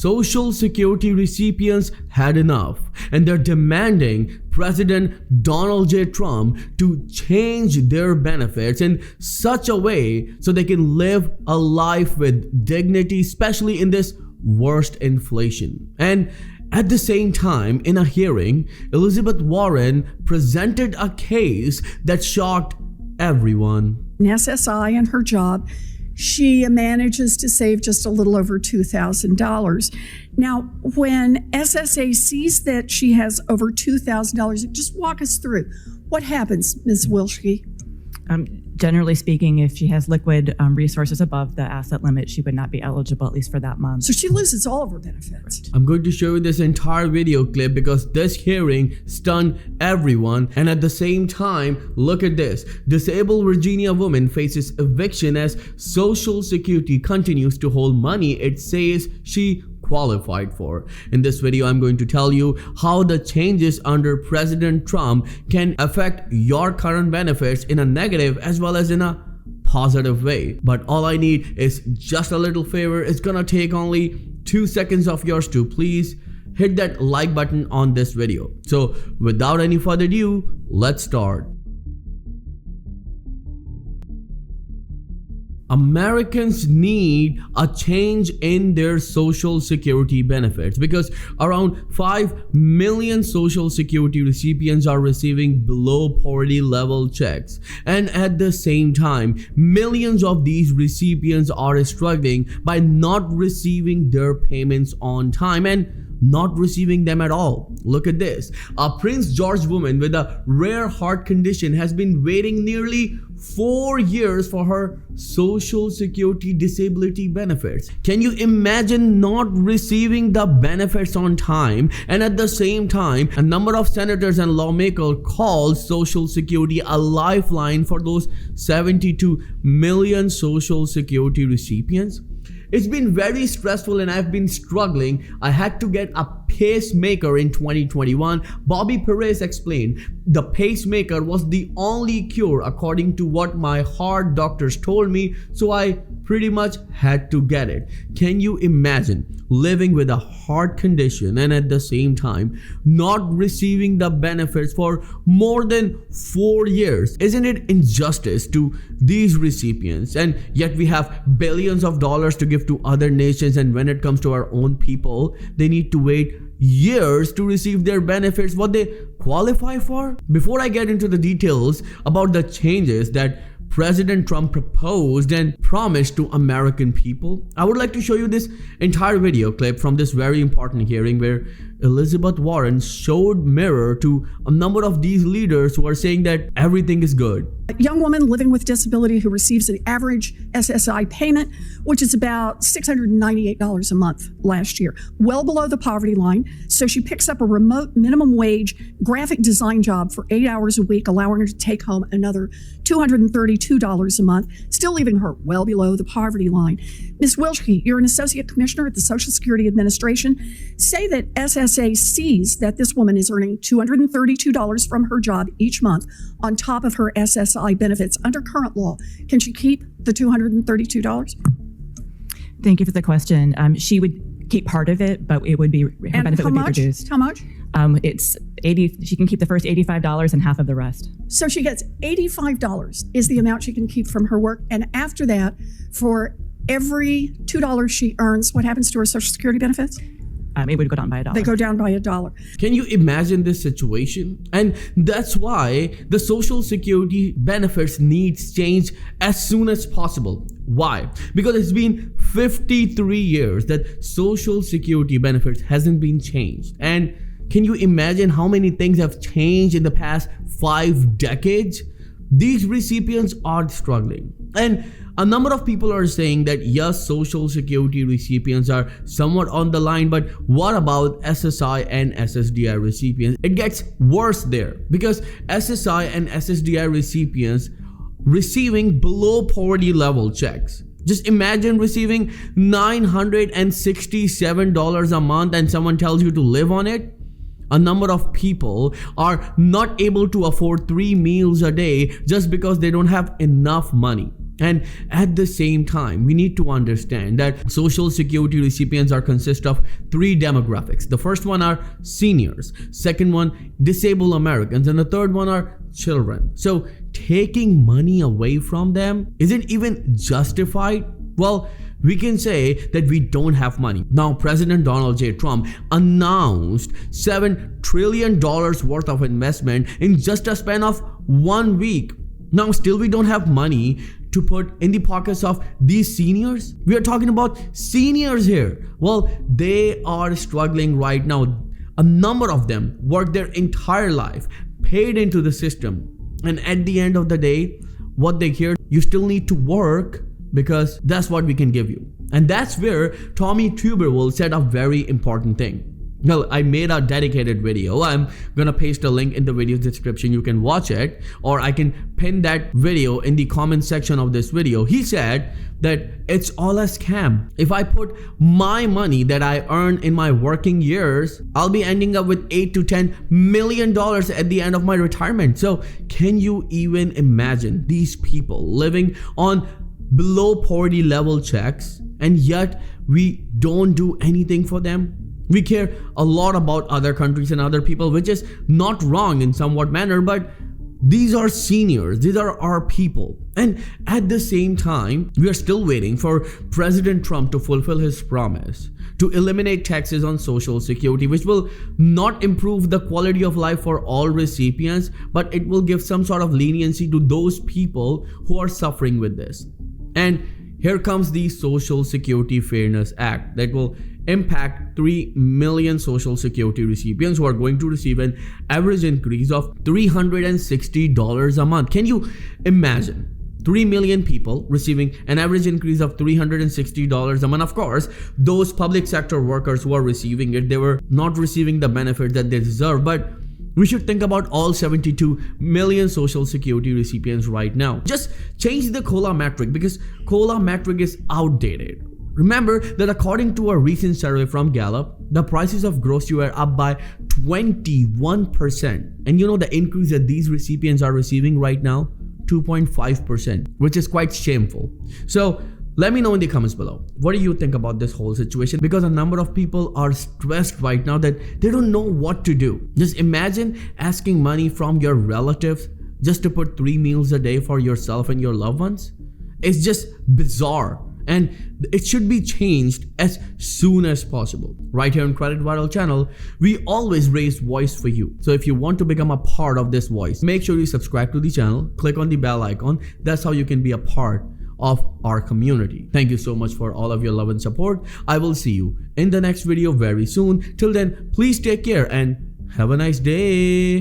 Social Security recipients had enough, and they're demanding President Donald J. Trump to change their benefits in such a way so they can live a life with dignity, especially in this worst inflation. And at the same time, in a hearing, Elizabeth Warren presented a case that shocked everyone. In SSI and her job, she manages to save just a little over $2,000. Now, when SSA sees that she has over $2,000, just walk us through. What happens, Ms. Wilschke? Generally speaking, if she has liquid resources above the asset limit, she would not be eligible, at least for that month. So she loses all of her benefits. I'm going to show you this entire video clip because this hearing stunned everyone. And at the same time, look at this. Disabled Virginia woman faces eviction as Social Security continues to hold money it says she qualified for. In this video, I'm going to tell you how the changes under President Trump can affect your current benefits in a negative as well as in a positive way. But all I need is just a little favor. It's gonna take only 2 seconds of yours to please hit that like button on this video. So without any further ado, let's start. Americans need a change in their Social Security benefits because around 5 million Social Security recipients are receiving below poverty level checks. And at the same time, millions of these recipients are struggling by not receiving their payments on time and not receiving them at all. Look at this. A Prince George woman with a rare heart condition has been waiting nearly 4 years for her Social Security disability benefits. Can you imagine not receiving the benefits on time? And at the same time, a number of senators and lawmakers called Social Security a lifeline for those 72 million Social Security recipients. It's been very stressful and I've been struggling. I had to get a pacemaker in 2021. Bobby Perez explained the pacemaker was the only cure according to what my heart doctors told me, so I pretty much had to get it. Can you imagine living with a heart condition and at the same time not receiving the benefits for more than 4 years? Isn't it injustice to these recipients? And yet we have billions of dollars to give to other nations, and when it comes to our own people, they need to wait years to receive their benefits, what they qualify for. Before I get into the details about the changes that President Trump proposed and promised to American people, I would like to show you this entire video clip from this very important hearing where Elizabeth Warren showed mirror to a number of these leaders who are saying that everything is good. A young woman living with disability who receives an average SSI payment, which is about $698 a month last year, well below the poverty line. So she picks up a remote minimum wage graphic design job for 8 hours a week, allowing her to take home another $232 a month, still leaving her well below the poverty line. Ms. Wilschke, you're an associate commissioner at the Social Security Administration. Say that SSA sees that this woman is earning $232 from her job each month on top of her SSI benefits. Under current law, can she keep the $232? Thank you for the question. She would keep part of it, but it would be, her benefit would be reduced. How much? It's 80. She can keep the first $85 and half of the rest. So she gets $85 is the amount she can keep from her work. And after that, for every $2 she earns, what happens to her Social Security benefits? It would go down by $1. They go down by $1. Can you imagine this situation? And that's why the Social Security benefits needs change as soon as possible. Why? Because it's been 53 years that Social Security benefits hasn't been changed. And can you imagine how many things have changed in the past 5 decades? These recipients are struggling. And a number of people are saying that yes, Social Security recipients are somewhat on the line, but what about SSI and SSDI recipients? It gets worse there because SSI and SSDI recipients receiving below poverty level checks. Just imagine receiving $967 a month and someone tells you to live on it. A number of people are not able to afford 3 meals a day just because they don't have enough money. And at the same time, we need to understand that Social Security recipients consist of three demographics. The first one are seniors, second one disabled Americans, and the third one are children. So taking money away from them isn't even justified. Well, we can say that we don't have money. Now, President Donald J. Trump announced $7 trillion worth of investment in just a span of 1 week. Now, still we don't have money to put in the pockets of these seniors. We are talking about seniors here. Well, they are struggling right now. A number of them worked their entire life, paid into the system, and at the end of the day, what they hear, you still need to work because that's what we can give you. And that's where Tommy Tuberville said a very important thing. Well, I made a dedicated video. I'm gonna paste a link in the video description. You can watch it, or I can pin that video in the comment section of this video. He said that it's all a scam. If I put my money that I earned in my working years, I'll be ending up with $8 to $10 million at the end of my retirement. So can you even imagine these people living on below poverty level checks, and yet we don't do anything for them? We care a lot about other countries and other people, which is not wrong in somewhat manner, but these are seniors, these are our people. And at the same time, we are still waiting for President Trump to fulfill his promise to eliminate taxes on Social Security, which will not improve the quality of life for all recipients, but it will give some sort of leniency to those people who are suffering with this. And here comes the Social Security Fairness Act that will impact 3 million Social Security recipients who are going to receive an average increase of $360 a month. Can you imagine 3 million people receiving an average increase of $360 a month? Of course, those public sector workers who are receiving it, they were not receiving the benefit that they deserve, but we should think about all 72 million Social Security recipients right now. Just change the COLA metric, because COLA metric is outdated. Remember that according to a recent survey from Gallup, the prices of grocery were up by 21%. And you know the increase that these recipients are receiving right now? 2.5%, which is quite shameful. So let me know in the comments below, what do you think about this whole situation? Because a number of people are stressed right now that they don't know what to do. Just imagine asking money from your relatives just to put 3 meals a day for yourself and your loved ones. It's just bizarre. And it should be changed as soon as possible. Right here on Credit Viral channel, we always raise voice for you. So if you want to become a part of this voice, make sure you subscribe to the channel, click on the bell icon. That's how you can be a part of our community. Thank you so much for all of your love and support. I will see you in the next video very soon. Till then, please take care and have a nice day.